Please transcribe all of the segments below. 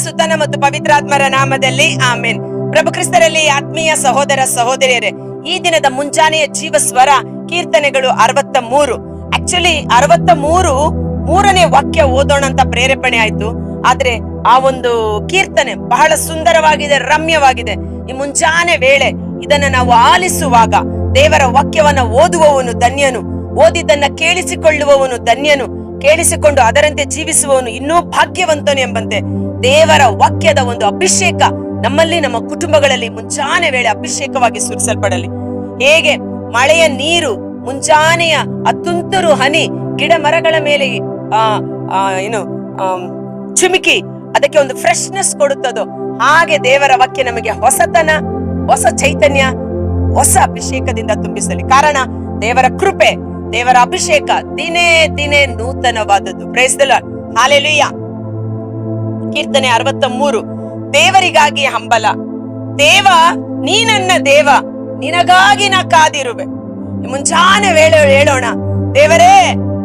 ಸುತನ ಮತ್ತು ಪವಿತ್ರಾತ್ಮರ ನಾಮದಲ್ಲಿ ಆಮೇನ್. ಪ್ರಭು ಕ್ರಿಸ್ತರಲ್ಲಿ ಆತ್ಮೀಯ ಸಹೋದರ ಸಹೋದರಿಯರೇ, ಈ ದಿನದ ಮುಂಜಾನೆಯ ಜೀವ ಸ್ವರ ಕೀರ್ತನೆಗಳು 63. ಆಕ್ಚುಲಿ 63ನೇ ವಾಕ್ಯ ಓದೋಣ ಅಂತ ಪ್ರೇರೇಪಣೆ ಆಯ್ತು. ಆದ್ರೆ ಆ ಒಂದು ಕೀರ್ತನೆ ಬಹಳ ಸುಂದರವಾಗಿದೆ, ರಮ್ಯವಾಗಿದೆ. ಈ ಮುಂಜಾನೆ ವೇಳೆ ಇದನ್ನ ನಾವು ಆಲಿಸುವಾಗ ದೇವರ ವಾಕ್ಯವನ್ನ ಓದುವವನು ಧನ್ಯನು, ಓದಿದ್ದನ್ನ ಕೇಳಿಸಿಕೊಳ್ಳುವವನು ಧನ್ಯನು, ಕೇಳಿಸಿಕೊಂಡು ಅದರಂತೆ ಜೀವಿಸುವವನು ಇನ್ನೂ ಭಾಗ್ಯವಂತನು ಎಂಬಂತೆ ದೇವರ ವಾಕ್ಯದ ಒಂದು ಅಭಿಷೇಕ ನಮ್ಮಲ್ಲಿ, ನಮ್ಮ ಕುಟುಂಬಗಳಲ್ಲಿ ಮುಂಜಾನೆ ವೇಳೆ ಅಭಿಷೇಕವಾಗಿ ಸುರಿಸಲ್ಪಡಲಿ. ಹೇಗೆ ಮಳೆಯ ನೀರು ಮುಂಜಾನೆಯ ತುಂತುರು ಹನಿ ಗಿಡ ಮರಗಳ ಮೇಲೆ ಚಿಮುಕಿ ಅದಕ್ಕೆ ಒಂದು ಫ್ರೆಶ್ನೆಸ್ ಕೊಡುತ್ತದೋ, ಹಾಗೆ ದೇವರ ವಾಕ್ಯ ನಮಗೆ ಹೊಸತನ, ಹೊಸ ಚೈತನ್ಯ, ಹೊಸ ಅಭಿಷೇಕದಿಂದ ತುಂಬಿಸಲಿ. ಕಾರಣ ದೇವರ ಕೃಪೆ, ದೇವರ ಅಭಿಷೇಕ ದಿನೇ ದಿನೇ ನೂತನವಾದದ್ದು. Praise the Lord, hallelujah. ಕೀರ್ತನೆ 63. ದೇವರಿಗಾಗಿ ಹಂಬಲ. ದೇವ, ನೀ ನನ್ನ ದೇವ, ನಿನಗಾಗಿ ನಾ ಕಾದಿರುವೆ. ಮುಂಜಾನೆ ವೇಳೆ ಹೇಳೋಣ, ದೇವರೇ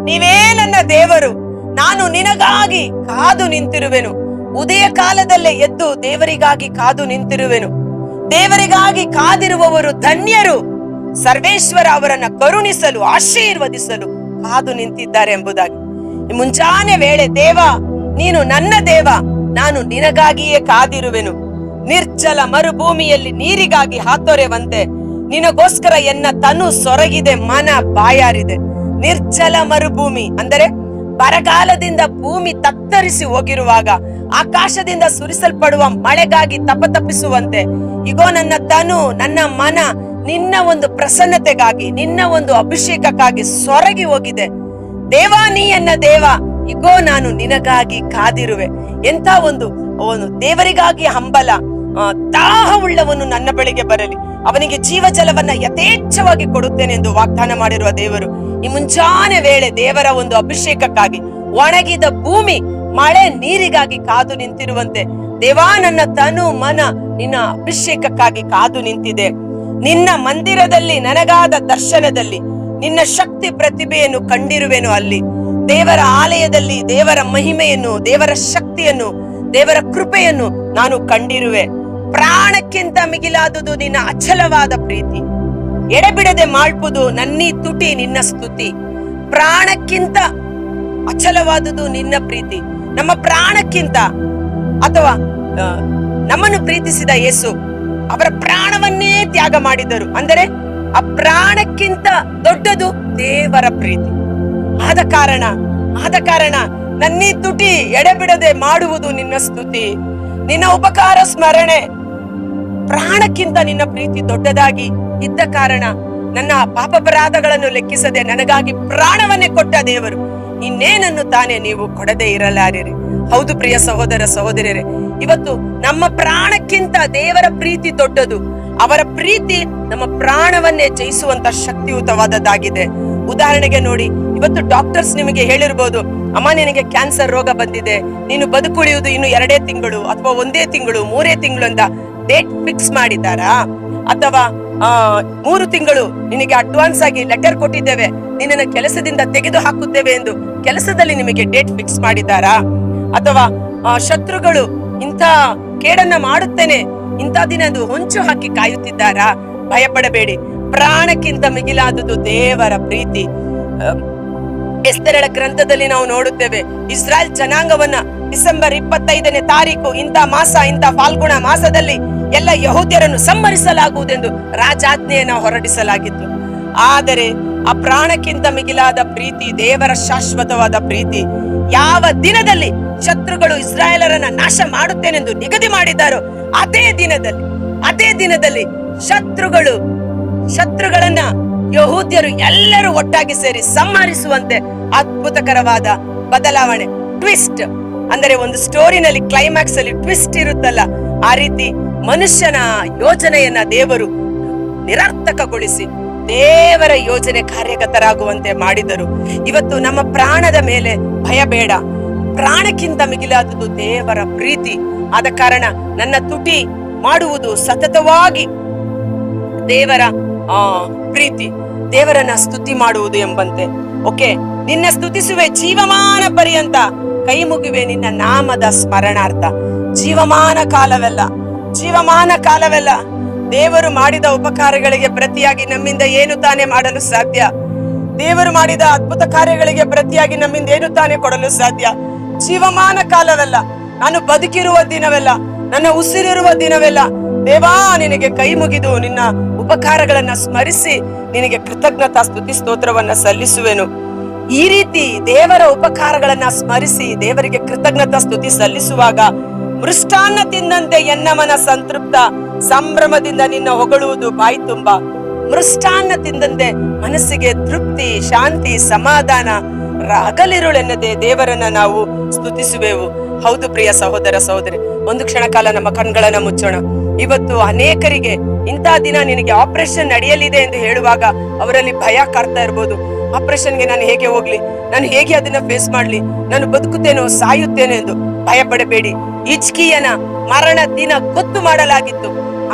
ನೀವೇ ನನ್ನ ದೇವರು, ನಾನು ನಿನಗಾಗಿ ಕಾದು ನಿಂತಿರುವೆನು. ಉದಯ ಕಾಲದಲ್ಲೇ ಎದ್ದು ದೇವರಿಗಾಗಿ ಕಾದು ನಿಂತಿರುವೆನು. ದೇವರಿಗಾಗಿ ಕಾದಿರುವವರು ಧನ್ಯರು, ಸರ್ವೇಶ್ವರ ಅವರನ್ನ ಕರುಣಿಸಲು, ಆಶೀರ್ವದಿಸಲು ಕಾದು ನಿಂತಿದ್ದಾರೆ ಎಂಬುದಾಗಿ. ಮುಂಜಾನೆ ವೇಳೆ ದೇವ, ನೀನು ನನ್ನ ದೇವ, ನಾನು ನಿನಗಾಗಿಯೇ ಕಾದಿರುವೆನು. ನಿರ್ಜಲ ಮರುಭೂಮಿಯಲ್ಲಿ ನೀರಿಗಾಗಿ ಹಾತೊರೆವಂತೆ ನಿನಗೋಸ್ಕರ ಎನ್ನ ತನು ಸೊರಗಿದೆ, ಮನ ಬಾಯಾರಿದೆ. ನಿರ್ಜಲ ಮರುಭೂಮಿ ಅಂದರೆ ಬರಗಾಲದಿಂದ ಭೂಮಿ ತತ್ತರಿಸಿ ಹೋಗಿರುವಾಗ ಆಕಾಶದಿಂದ ಸುರಿಸಲ್ಪಡುವ ಮಳೆಗಾಗಿ ತಪತಪಿಸುವಂತೆ ಇಗೋ ನನ್ನ ತನು, ನನ್ನ ಮನ ನಿನ್ನ ಒಂದು ಪ್ರಸನ್ನತೆಗಾಗಿ, ನಿನ್ನ ಒಂದು ಅಭಿಷೇಕಕ್ಕಾಗಿ ಸೊರಗಿ ಹೋಗಿದೆ. ದೇವಾ, ನೀ ಎನ್ನ ದೇವ, ಇಗೋ ನಾನು ನಿನಗಾಗಿ ಕಾದಿರುವೆ. ಎಂತ ಒಂದು ದೇವರಿಗಾಗಿ ಹಂಬಲ. ದಾಹವುಳ್ಳವನು ನನ್ನ ಬಳಿಗೆ ಬರಲಿ, ಅವನಿಗೆ ಜೀವ ಜಲವನ್ನ ಯಥೇಚ್ಛವಾಗಿ ಕೊಡುತ್ತೇನೆ ಎಂದು ವಾಗ್ದಾನ ಮಾಡಿರುವ ದೇವರು ಈ ಮುಂಜಾನೆ ವೇಳೆ ದೇವರ ಒಂದು ಅಭಿಷೇಕಕ್ಕಾಗಿ, ಒಣಗಿದ ಭೂಮಿ ಮಳೆ ನೀರಿಗಾಗಿ ಕಾದು ನಿಂತಿರುವಂತೆ ದೇವಾ, ನನ್ನ ತನು ಮನ ನಿನ್ನ ಅಭಿಷೇಕಕ್ಕಾಗಿ ಕಾದು ನಿಂತಿದೆ. ನಿನ್ನ ಮಂದಿರದಲ್ಲಿ ನನಗಾದ ದರ್ಶನದಲ್ಲಿ ನಿನ್ನ ಶಕ್ತಿ ಪ್ರತಿಭೆಯನ್ನು ಕಂಡಿರುವೆನು. ಅಲ್ಲಿ ದೇವರ ಆಲಯದಲ್ಲಿ ದೇವರ ಮಹಿಮೆಯನ್ನು, ದೇವರ ಶಕ್ತಿಯನ್ನು, ದೇವರ ಕೃಪೆಯನ್ನು ನಾನು ಕಂಡಿರುವೆ. ಪ್ರಾಣಕ್ಕಿಂತ ಮಿಗಿಲಾದುದು ನಿನ್ನ ಅಚಲವಾದ ಪ್ರೀತಿ, ಎಡೆಬಿಡದೆ ಮಾಡ್ಪುದು ನನ್ನೀ ತುಟಿ ನಿನ್ನ ಸ್ತುತಿ. ಪ್ರಾಣಕ್ಕಿಂತ ಅಚಲವಾದುದು ನಿನ್ನ ಪ್ರೀತಿ. ನಮ್ಮ ಪ್ರಾಣಕ್ಕಿಂತ, ಅಥವಾ ನಮ್ಮನ್ನು ಪ್ರೀತಿಸಿದ ಯೇಸು ಅವರ ಪ್ರಾಣವನ್ನೇ ತ್ಯಾಗ ಮಾಡಿದರು. ಅಂದರೆ ಆ ಪ್ರಾಣಕ್ಕಿಂತ ದೊಡ್ಡದು ದೇವರ ಪ್ರೀತಿ. ಆದ ಕಾರಣ ನನ್ನೀ ತುಟಿ ಎಡೆಬಿಡದೆ ಮಾಡುವುದು ನಿನ್ನ ಸ್ತುತಿ, ನಿನ್ನ ಉಪಕಾರ ಸ್ಮರಣೆ. ಪ್ರಾಣಕ್ಕಿಂತ ನಿನ್ನ ಪ್ರೀತಿ ದೊಡ್ಡದಾಗಿ ಇದ್ದ ಕಾರಣ ನನ್ನ ಪಾಪಪರಾಧಗಳನ್ನು ಲೆಕ್ಕಿಸದೆ ನನಗಾಗಿ ಪ್ರಾಣವನ್ನೇ ಕೊಟ್ಟ ದೇವರು ಇನ್ನೇನನ್ನು ತಾನೇ ನೀವು ಕೊಡದೆ ಇರಲಾರಿರಿ. ಹೌದು ಪ್ರಿಯ ಸಹೋದರ ಸಹೋದರಿಯರೇ, ಇವತ್ತು ನಮ್ಮ ಪ್ರಾಣಕ್ಕಿಂತ ದೇವರ ಪ್ರೀತಿ ದೊಡ್ಡದು. ಅವರ ಪ್ರೀತಿ ನಮ್ಮ ಪ್ರಾಣವನ್ನೇ ಜಯಿಸುವಂತ ಶಕ್ತಿಯುತವಾದದ್ದಾಗಿದೆ. ಉದಾಹರಣೆಗೆ ನೋಡಿ, ಇವತ್ತು ಡಾಕ್ಟರ್ಸ್ ನಿಮಗೆ ಹೇಳಿರ್ಬೋದು, ಅಮ್ಮ ನಿನಗೆ ಕ್ಯಾನ್ಸರ್ ರೋಗ ಬಂದಿದೆ, ನೀನು ಬದುಕುಳಿಯುವುದು ಇನ್ನು 2 ತಿಂಗಳು ಅಥವಾ 1 ತಿಂಗಳು 3 ತಿಂಗಳು ಅಂತ ಡೇಟ್ ಫಿಕ್ಸ್ ಮಾಡಿದ್ದಾರಾ? ಅಥವಾ 3 ತಿಂಗಳು ನಿನಗೆ ಅಡ್ವಾನ್ಸ್ ಆಗಿ ಲೆಟರ್ ಕೊಟ್ಟಿದ್ದೇವೆ, ನಿನ್ನನ್ನು ಕೆಲಸದಿಂದ ತೆಗೆದು ಹಾಕುತ್ತೇವೆ ಎಂದು ಕೆಲಸದಲ್ಲಿ ನಿಮಗೆ ಡೇಟ್ ಫಿಕ್ಸ್ ಮಾಡಿದ್ದಾರಾ? ಅಥವಾ ಶತ್ರುಗಳು ಇಂಥ ಕೇಡನ್ನ ಮಾಡುತ್ತೇನೆ, ಇಂಥ ದಿನ ಅದು ಹೊಂಚು ಹಾಕಿ ಕಾಯುತ್ತಿದ್ದಾರಾ? ಭಯಪಡಬೇಡಿ, ಪ್ರಾಣಕ್ಕಿಂತ ಮಿಗಿಲಾದುದು ದೇವರ ಪ್ರೀತಿ. ಎಸ್ತೇರಳ ಗ್ರಂಥದಲ್ಲಿ ನಾವು ನೋಡುತ್ತೇವೆ, ಇಸ್ರಾಯೇಲ್ ಜನಾಂಗವನ್ನ ಡಿಸೆಂಬರ್ 25ನೇ ತಾರೀಕು ಇಂಥ ಮಾಸ, ಇಂಥ ಫಾಲ್ಗುಣ ಮಾಸದಲ್ಲಿ ಎಲ್ಲ ಯಹೂದ್ಯರನ್ನು ಸಂಹರಿಸಲಾಗುವುದೆಂದು ರಾಜಾಜ್ಞೆಯನ್ನು ಹೊರಡಿಸಲಾಗಿತ್ತು. ಆದರೆ ಆ ಪ್ರಾಣಕ್ಕಿಂತ ಮಿಗಿಲಾದ ಪ್ರೀತಿ, ದೇವರ ಶಾಶ್ವತವಾದ ಪ್ರೀತಿ, ಯಾವ ದಿನದಲ್ಲಿ ಶತ್ರುಗಳು ಇಸ್ರಾಯೇಲರನ್ನ ನಾಶ ಮಾಡುತ್ತೇನೆಂದು ನಿಗದಿ ಮಾಡಿದ್ದಾರೋ ಅದೇ ದಿನದಲ್ಲಿ ಶತ್ರುಗಳನ್ನ ಯಹೂದ್ಯರು ಎಲ್ಲರೂ ಒಟ್ಟಾಗಿ ಸೇರಿ ಸಂಹರಿಸುವಂತೆ ಅದ್ಭುತಕರವಾದ ಬದಲಾವಣೆ, ಟ್ವಿಸ್ಟ್. ಅಂದರೆ ಒಂದು ಸ್ಟೋರಿನಲ್ಲಿ ಕ್ಲೈಮ್ಯಾಕ್ಸ್ ಅಲ್ಲಿ ಟ್ವಿಸ್ಟ್ ಇರುತ್ತಲ್ಲ, ಆ ರೀತಿ ಮನುಷ್ಯನ ಯೋಜನೆಯನ್ನ ದೇವರು ನಿರರ್ಥಕಗೊಳಿಸಿ ದೇವರ ಯೋಜನೆ ಕಾರ್ಯಗತರಾಗುವಂತೆ ಮಾಡಿದರು. ಇವತ್ತು ನಮ್ಮ ಪ್ರಾಣದ ಮೇಲೆ ಭಯ ಬೇಡ, ಪ್ರಾಣಕ್ಕಿಂತ ಮಿಗಿಲಾದುದು ದೇವರ ಪ್ರೀತಿ. ಆದ ಕಾರಣ ನನ್ನ ತುಟಿ ಮಾಡುವುದು ಸತತವಾಗಿ ದೇವರ ಪ್ರೀತಿ, ದೇವರನ್ನ ಸ್ತುತಿ ಮಾಡುವುದು ಎಂಬಂತೆ. ಓಕೆ, ನಿನ್ನ ಸ್ತುತಿಸುವೆ ಜೀವಮಾನ ಪರ್ಯಂತ, ಕೈ ಮುಗಿವೆ ನಿನ್ನ ನಾಮದ ಸ್ಮರಣಾರ್ಥ. ಜೀವಮಾನ ಕಾಲವೆಲ್ಲ ದೇವರು ಮಾಡಿದ ಉಪಕಾರಗಳಿಗೆ ಪ್ರತಿಯಾಗಿ ನಮ್ಮಿಂದ ಏನು ತಾನೇ ಮಾಡಲು ಸಾಧ್ಯ? ದೇವರು ಮಾಡಿದ ಅದ್ಭುತ ಕಾರ್ಯಗಳಿಗೆ ಪ್ರತಿಯಾಗಿ ನಮ್ಮಿಂದ ಏನು ತಾನೇ ಕೊಡಲು ಸಾಧ್ಯ? ಜೀವಮಾನ ಕಾಲವೆಲ್ಲ, ನಾನು ಬದುಕಿರುವ ದಿನವೆಲ್ಲ, ನನ್ನ ಉಸಿರಿರುವ ದಿನವೆಲ್ಲ ದೇವಾ ನಿನಗೆ ಕೈ ಮುಗಿದು ನಿನ್ನ ಉಪಕಾರಗಳನ್ನ ಸ್ಮರಿಸಿ ನಿನಗೆ ಕೃತಜ್ಞತಾ ಸ್ತುತಿ ಸ್ತೋತ್ರವನ್ನ ಸಲ್ಲಿಸುವೆನು. ಈ ರೀತಿ ದೇವರ ಉಪಕಾರಗಳನ್ನ ಸ್ಮರಿಸಿ ದೇವರಿಗೆ ಕೃತಜ್ಞತಾ ಸ್ತುತಿ ಸಲ್ಲಿಸುವಾಗ ಮೃಷ್ಟಾನ್ನ ತಿಂದಂತೆ ಎನ್ನ ಮನ ಸಂತೃಪ್ತ, ಸಂಭ್ರಮದಿಂದ ನಿನ್ನ ಹೊಗಳುವುದು ಬಾಯಿ ತುಂಬ. ಮೃಷ್ಟಾನ್ನ ತಿಂದಂತೆ ಮನಸ್ಸಿಗೆ ತೃಪ್ತಿ, ಶಾಂತಿ, ಸಮಾಧಾನ, ಹಗಲಿರುಳೆನ್ನದೆ ದೇವರನ್ನ ನಾವು ಸ್ತುತಿಸುವೆವು. ಹೌದು ಪ್ರಿಯ ಸಹೋದರ ಸಹೋದರಿ, ಒಂದು ಕ್ಷಣ ಕಾಲ ನಮ್ಮ ಕಣ್ಗಳನ್ನ ಮುಚ್ಚೋಣ. ಇವತ್ತು ಅನೇಕರಿಗೆ ಇಂಥ ದಿನ ನಿನಗೆ ಆಪರೇಷನ್ ನಡೆಯಲಿದೆ ಎಂದು ಹೇಳುವಾಗ ಅವರಲ್ಲಿ ಭಯ ಕಾಡ್ತಾ ಇರ್ಬೋದು. ಆಪರೇಷನ್ಗೆ ನಾನು ಹೇಗೆ ಹೋಗ್ಲಿ, ನಾನು ಹೇಗೆ ಅದನ್ನ ಫೇಸ್ ಮಾಡ್ಲಿ, ನಾನು ಬದುಕುತ್ತೇನೋ ಸಾಯುತ್ತೇನೆ ಎಂದು ಭಯ ಪಡಬೇಡಿ. ಹಿಜ್ಕೀಯನ ಮರಣ ದಿನ ಗೊತ್ತು ಮಾಡಲಾಗಿತ್ತು,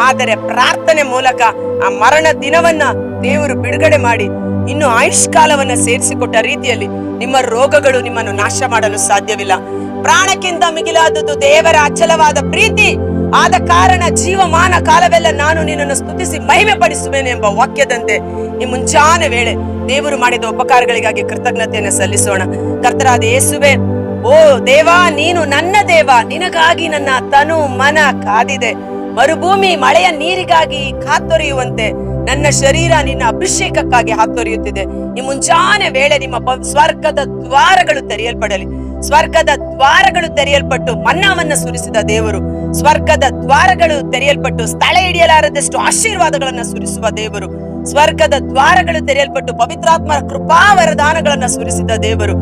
ಆದರೆ ಪ್ರಾರ್ಥನೆ ಮೂಲಕ ಆ ಮರಣ ದಿನವನ್ನ ದೇವರು ಬಿಡುಗಡೆ ಮಾಡಿ ಇನ್ನು ಆಯುಷ್ಕಾಲವನ್ನ ಸೇರಿಸಿಕೊಟ್ಟ ರೀತಿಯಲ್ಲಿ ನಿಮ್ಮ ರೋಗಗಳು ನಿಮ್ಮನ್ನು ನಾಶ ಮಾಡಲು ಸಾಧ್ಯವಿಲ್ಲ. ಪ್ರಾಣಕ್ಕಿಂತ ಮಿಗಿಲಾದದ್ದು ದೇವರ ಅಚಲವಾದ ಪ್ರೀತಿ. ಆದ ಕಾರಣ ಜೀವಮಾನ ಕಾಲವೆಲ್ಲ ನಾನು ನಿನ್ನನ್ನು ಸ್ತುತಿಸಿ ಮಹಿಮೆ ಪಡಿಸುವೆನು ಎಂಬ ವಾಕ್ಯದಂತೆ ಈ ಮುಂಚಾನೆ ವೇಳೆ ದೇವರು ಮಾಡಿದ ಉಪಕಾರಗಳಿಗಾಗಿ ಕೃತಜ್ಞತೆಯನ್ನು ಸಲ್ಲಿಸೋಣ. ಕರ್ತರಾದ ಯೇಸುವೆ, ಓ ದೇವಾ, ನೀನು ನನ್ನ ದೇವ, ನಿನಗಾಗಿ ನನ್ನ ತನು ಮನ ಕಾದಿದೆ. ಮರುಭೂಮಿ ಮಳೆಯ ನೀರಿಗಾಗಿ ಕಾತೊರೆಯುವಂತೆ ನನ್ನ ಶರೀರ ನಿನ್ನ ಅಭಿಷೇಕಕ್ಕಾಗಿ ಹಾತೊರೆಯುತ್ತಿದೆ. ಈ ಮುಂಚಾನೆ ವೇಳೆ ನಿಮ್ಮ ಸ್ವರ್ಗದ ದ್ವಾರಗಳು ತೆರೆಯಲ್ಪಡಲಿ. ಸ್ವರ್ಗದ ದ್ವಾರಗಳು ತೆರೆಯಲ್ಪಟ್ಟು ಮನ್ನಾವನ್ನ ಸುರಿಸಿದ ದೇವರು, ಸ್ವರ್ಗದ ದ್ವಾರಗಳು ತೆರೆಯಲ್ಪಟ್ಟು ಸ್ಥಳ ಹಿಡಿಯಲಾರದಷ್ಟು ಆಶೀರ್ವಾದಗಳನ್ನ ಸುರಿಸುವ ದೇವರು, ಸ್ವರ್ಗದ ದ್ವಾರಗಳು ತೆರೆಯಲ್ಪಟ್ಟು ಪವಿತ್ರಾತ್ಮರ ಕೃಪಾ ವರದಾನಗಳನ್ನ ಸುರಿಸಿದ ದೇವರು,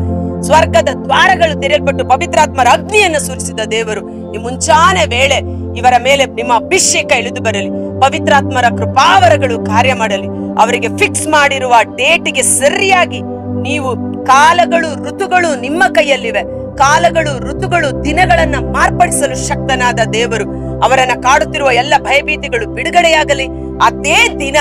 ಸ್ವರ್ಗದ ದ್ವಾರಗಳು ತೆರೆಯಲ್ಪಟ್ಟು ಪವಿತ್ರಾತ್ಮರ ಅಗ್ನಿಯನ್ನು ಸುರಿಸಿದ ದೇವರು, ಈ ಮುಂಚಾನೆ ವೇಳೆ ಇವರ ಮೇಲೆ ನಿಮ್ಮ ಅಭಿಷೇಕ ಇಳಿದು ಬರಲಿ. ಪವಿತ್ರಾತ್ಮರ ಕೃಪಾವರಗಳು ಕಾರ್ಯ ಮಾಡಲಿ. ಅವರಿಗೆ ಫಿಕ್ಸ್ ಮಾಡಿರುವ ಡೇಟಿಗೆ ಸರಿಯಾಗಿ ನೀವು, ಕಾಲಗಳು ಋತುಗಳು ನಿಮ್ಮ ಕೈಯಲ್ಲಿವೆ. ಕಾಲಗಳು ಋತುಗಳು ದಿನಗಳನ್ನ ಮಾರ್ಪಡಿಸಲು ಶಕ್ತನಾದ ದೇವರು. ಅವರನ್ನ ಕಾಡುತ್ತಿರುವ ಎಲ್ಲ ಭಯಭೀತಿಗಳು ಬಿಡುಗಡೆಯಾಗಲಿ. ಅದೇ ದಿನ,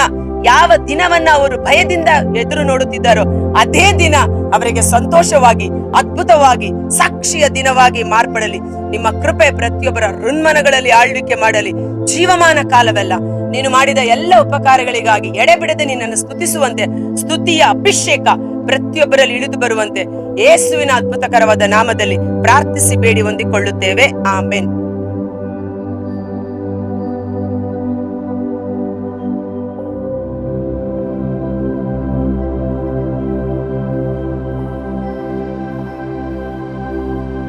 ಯಾವ ದಿನವನ್ನ ಅವರು ಭಯದಿಂದ ಎದುರು ನೋಡುತ್ತಿದ್ದಾರೋ ಅದೇ ದಿನ ಅವರಿಗೆ ಸಂತೋಷವಾಗಿ, ಅದ್ಭುತವಾಗಿ, ಸಾಕ್ಷಿಯ ದಿನವಾಗಿ ಮಾರ್ಪಡಲಿ. ನಿಮ್ಮ ಕೃಪೆ ಪ್ರತಿಯೊಬ್ಬರ ಹೃನ್ಮನಗಳಲ್ಲಿ ಆಳ್ವಿಕೆ ಮಾಡಲಿ. ಜೀವಮಾನ ಕಾಲವೆಲ್ಲ ನೀನು ಮಾಡಿದ ಎಲ್ಲ ಉಪಕಾರಗಳಿಗಾಗಿ ಎಡೆಬಿಡದೆ ನಿನ್ನನ್ನು ಸ್ತುತಿಸುವಂತೆ, ಸ್ತುತಿಯ ಅಭಿಷೇಕ ಪ್ರತಿಯೊಬ್ಬರಲ್ಲಿ ಇಳಿದು ಬರುವಂತೆ ಯೇಸುವಿನ ಅದ್ಭುತಕರವಾದ ನಾಮದಲ್ಲಿ ಪ್ರಾರ್ಥಿಸಿ ಬೇಡಿ ಹೊಂದಿಕೊಳ್ಳುತ್ತೇವೆ. ಆಮೆನ್.